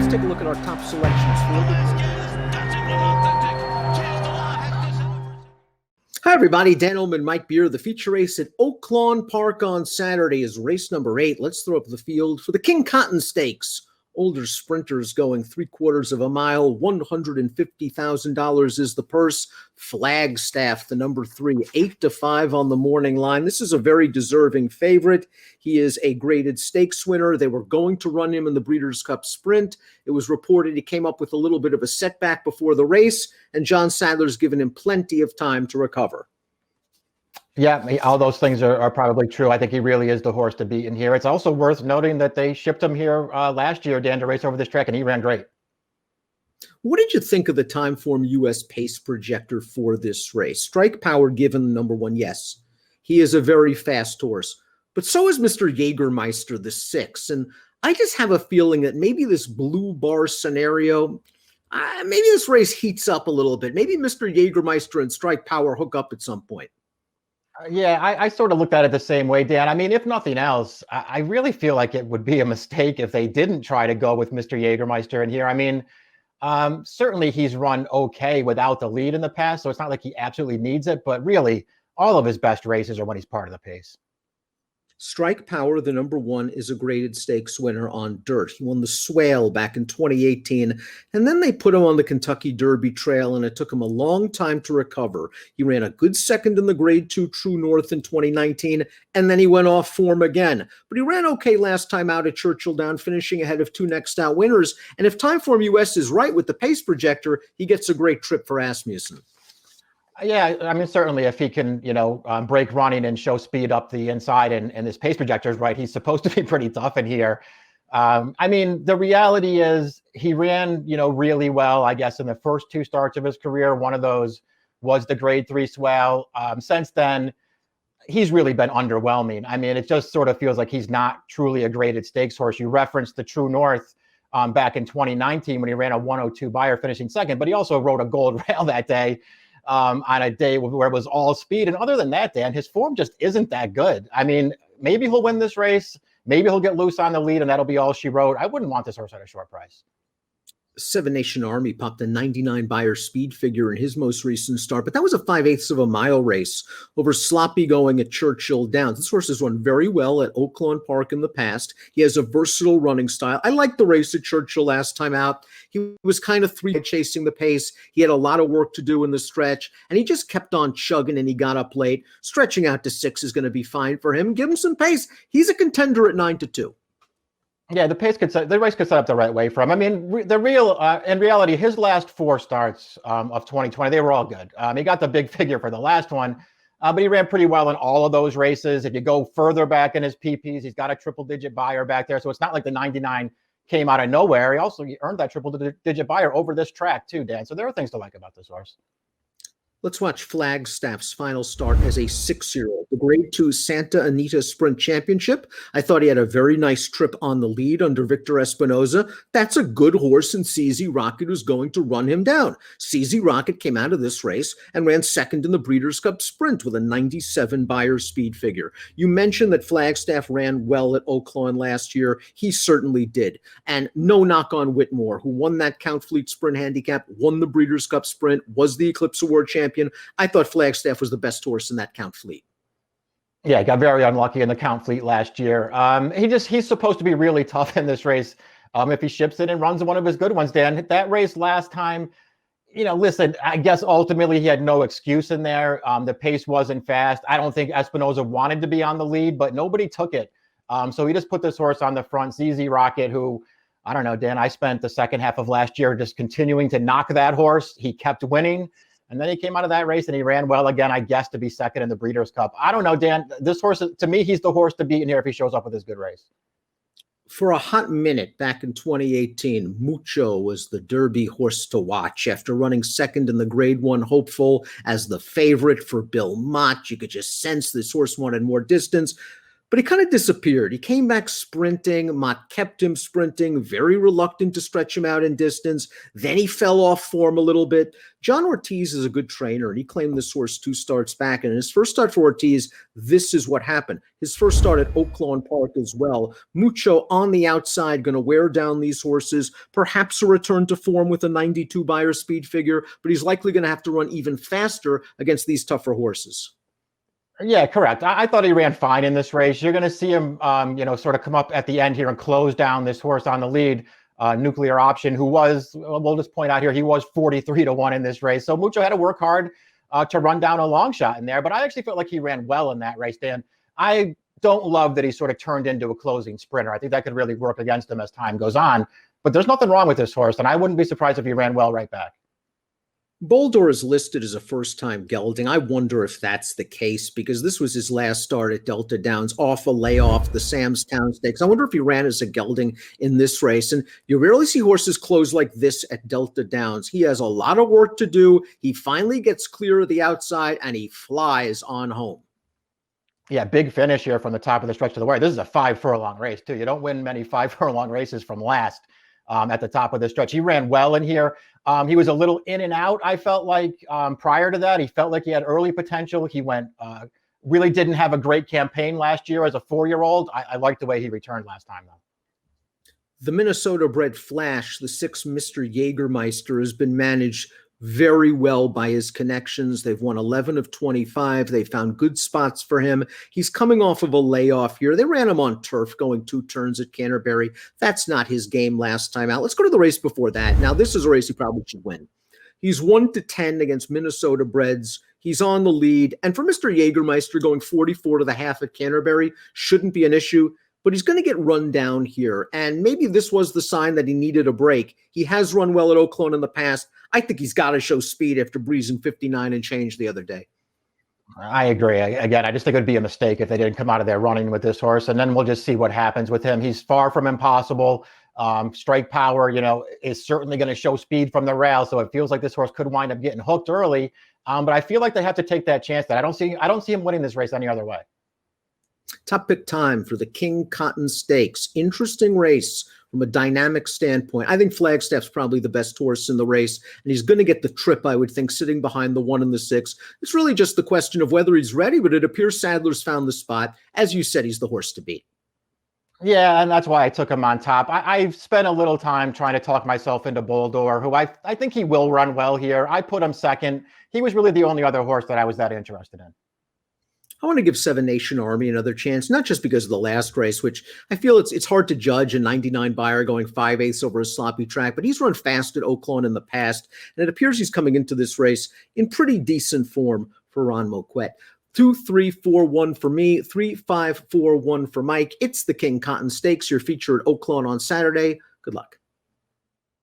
let's take a look at our top selections for Hi, everybody. Dan Illman, Mike Beer. The feature race at Oaklawn Park on Saturday is race number 8. Let's throw up the field for the King Cotton Stakes. Older sprinters going 3/4 of a mile. $150,000 is the purse. Flagstaff, the number 3, 8-5 on the morning line. This is a very deserving favorite. He is a graded stakes winner. They were going to run him in the Breeders' Cup Sprint. It was reported he came up with a little bit of a setback before the race, and John Sadler's given him plenty of time to recover. Yeah, all those things are probably true. I think he really is the horse to beat in here. It's also worth noting that they shipped him here last year, Dan, to race over this track, and he ran great. What did you think of the Timeform US pace projector for this race? Strike Power given the number 1, yes. He is a very fast horse, but so is Mr. Jägermeister, the 6. And I just have a feeling that maybe this blue bar scenario, maybe this race heats up a little bit. Maybe Mr. Jägermeister and Strike Power hook up at some point. Yeah, I sort of looked at it the same way, Dan. I mean, if nothing else, I really feel like it would be a mistake if they didn't try to go with Mr. Jägermeister in here. I mean, certainly he's run okay without the lead in the past, so it's not like he absolutely needs it, but really all of his best races are when he's part of the pace. Strike Power, the number 1, is a graded stakes winner on dirt. He won the Swale back in 2018, and then they put him on the Kentucky Derby Trail, and it took him a long time to recover. He ran a good second in the Grade 2 True North in 2019, and then he went off form again. But he ran okay last time out at Churchill Down, finishing ahead of 2 next out winners. And if Timeform US is right with the pace projector, he gets a great trip for Asmussen. Yeah, I mean, certainly if he can, break running and show speed up the inside and his pace projector is right, he's supposed to be pretty tough in here. I mean, the reality is he ran, really well, I guess, in the first 2 starts of his career. One of those was the Grade 3 Swale. Since then, he's really been underwhelming. I mean, it just sort of feels like he's not truly a graded stakes horse. You referenced the True North back in 2019 when he ran a 102 Beyer finishing second, but he also rode a gold rail that day. On a day where it was all speed. And other than that, Dan, his form just isn't that good. I mean, maybe he'll win this race. Maybe he'll get loose on the lead and that'll be all she wrote. I wouldn't want this horse at a short price. 7 Nation Army popped a 99 Beyer speed figure in his most recent start, but that was a 5/8 of a mile race over sloppy going at Churchill Downs. This horse has run very well at Oaklawn Park in the past. He has a versatile running style. I liked the race at Churchill last time out. He was kind of chasing the pace. He had a lot of work to do in the stretch, and he just kept on chugging, and he got up late. Stretching out to 6 is going to be fine for him. Give him some pace. He's a contender at 9-2. Yeah, the race could set up the right way for him. I mean, in reality, his last 4 starts of 2020, they were all good. He got the big figure for the last one, but he ran pretty well in all of those races. If you go further back in his PPs, he's got a triple-digit Beyer back there, so it's not like the 99 came out of nowhere. He earned that triple-digit Beyer over this track too, Dan. So there are things to like about this horse. Let's watch Flagstaff's final start as a 6-year-old, the Grade 2 Santa Anita Sprint Championship. I thought he had a very nice trip on the lead under Victor Espinoza. That's a good horse in CZ Rocket who's going to run him down. CZ Rocket came out of this race and ran second in the Breeders' Cup Sprint with a 97 Beyer speed figure. You mentioned that Flagstaff ran well at Oaklawn last year. He certainly did. And no knock on Whitmore, who won that Count Fleet Sprint handicap, won the Breeders' Cup Sprint, was the Eclipse Award champion. I thought Flagstaff was the best horse in that Count Fleet. Yeah, he got very unlucky in the Count Fleet last year. He's supposed to be really tough in this race if he ships it and runs one of his good ones, Dan. That race last time, listen, I guess ultimately he had no excuse in there. The pace wasn't fast. I don't think Espinoza wanted to be on the lead, but nobody took it. So he just put this horse on the front, ZZ Rocket, who, I don't know, Dan, I spent the second half of last year just continuing to knock that horse. He kept winning. And then he came out of that race and he ran well again, I guess, to be second in the Breeders' Cup. I don't know, Dan. This horse, to me, he's the horse to beat in here if he shows up with his good race. For a hot minute back in 2018, Mucho was the Derby horse to watch. After running second in the Grade 1 Hopeful as the favorite for Bill Mott, you could just sense this horse wanted more distance. But he kind of disappeared. He came back sprinting. Mott kept him sprinting, very reluctant to stretch him out in distance. Then he fell off form a little bit. John Ortiz is a good trainer, and he claimed this horse 2 starts back. And in his first start for Ortiz, this is what happened. His first start at Oaklawn Park as well. Mucho on the outside, going to wear down these horses. Perhaps a return to form with a 92 Beyer speed figure, but he's likely going to have to run even faster against these tougher horses. Yeah, correct. I thought he ran fine in this race. You're going to see him, sort of come up at the end here and close down this horse on the lead, Nuclear Option, who was, we'll just point out here, he was 43-1 in this race. So Mucho had to work hard to run down a long shot in there, but I actually felt like he ran well in that race, Dan. I don't love that he sort of turned into a closing sprinter. I think that could really work against him as time goes on, but there's nothing wrong with this horse, and I wouldn't be surprised if he ran well right back. Boldor is listed as a first-time gelding. I wonder if that's the case because this was his last start at Delta Downs off a layoff, the Samstown Stakes. I wonder if he ran as a gelding in this race. And you rarely see horses close like this at Delta Downs. He has a lot of work to do. He finally gets clear of the outside, and he flies on home. Yeah, big finish here from the top of the stretch to the wire. This is a 5-furlong race, too. You don't win many 5-furlong races from last. At the top of the stretch. He ran well in here. He was a little in and out, I felt like, prior to that. He felt like he had early potential. He really didn't have a great campaign last year as a 4-year-old. I liked the way he returned last time, though. The Minnesota-bred Flash, the 6 Mr. Jägermeister, has been managed very well by his connections. They've won 11 of 25. They found good spots for him. He's coming off of a layoff here. They ran him on turf going 2 turns at Canterbury. That's not his game last time out. Let's go to the race before that. Now, this is a race he probably should win. He's 1-10 against Minnesota breds. He's on the lead. And for Mr. Jägermeister, going 44 to the half at Canterbury shouldn't be an issue. But he's going to get run down here. And maybe this was the sign that he needed a break. He has run well at Oaklawn in the past. I think he's got to show speed after breezing 59 and change the other day. I agree. Again, I just think it would be a mistake if they didn't come out of there running with this horse. And then we'll just see what happens with him. He's far from impossible. Strike power, is certainly going to show speed from the rail. So it feels like this horse could wind up getting hooked early. But I feel like they have to take that chance. That I don't see him winning this race any other way. Top pick time for the King Cotton Stakes. Interesting race from a dynamic standpoint. I think Flagstaff's probably the best horse in the race, and he's going to get the trip, I would think, sitting behind the 1 and the 6. It's really just the question of whether he's ready, but it appears Sadler's found the spot. As you said, he's the horse to beat. Yeah, and that's why I took him on top. I've spent a little time trying to talk myself into Boldor, who I think he will run well here. I put him second. He was really the only other horse that I was that interested in. I want to give 7 Nation Army another chance, not just because of the last race, which I feel it's hard to judge a 99 Beyer going 5/8 over a sloppy track, but he's run fast at Oaklawn in the past, and it appears he's coming into this race in pretty decent form for Ron Moquett. 2, 3, 4, 1 for me, 3, 5, 4, 1 for Mike. It's the King Cotton Stakes, your feature at Oaklawn on Saturday. Good luck.